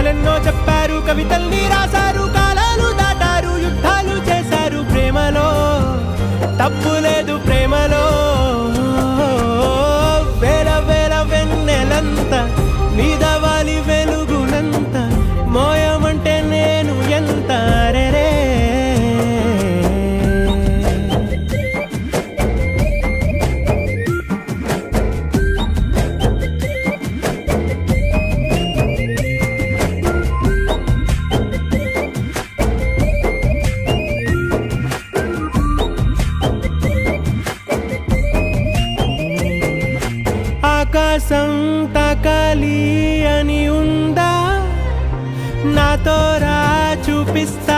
కథలెన్నో చెప్పారు, కవితల్ని రాశారు, కాలాలు దాటారు, యుద్ధాలు చేశారు. ప్రేమలో తప్పు లేదు, ప్రేమలో వేల వేల వెన్నెలంత మీద వాలి వెలుగునంత మోయమంటే నేను ఎంత రే. ఆకాశం తాకాలి అని ఉందా, నాతో రా చూపిస్తా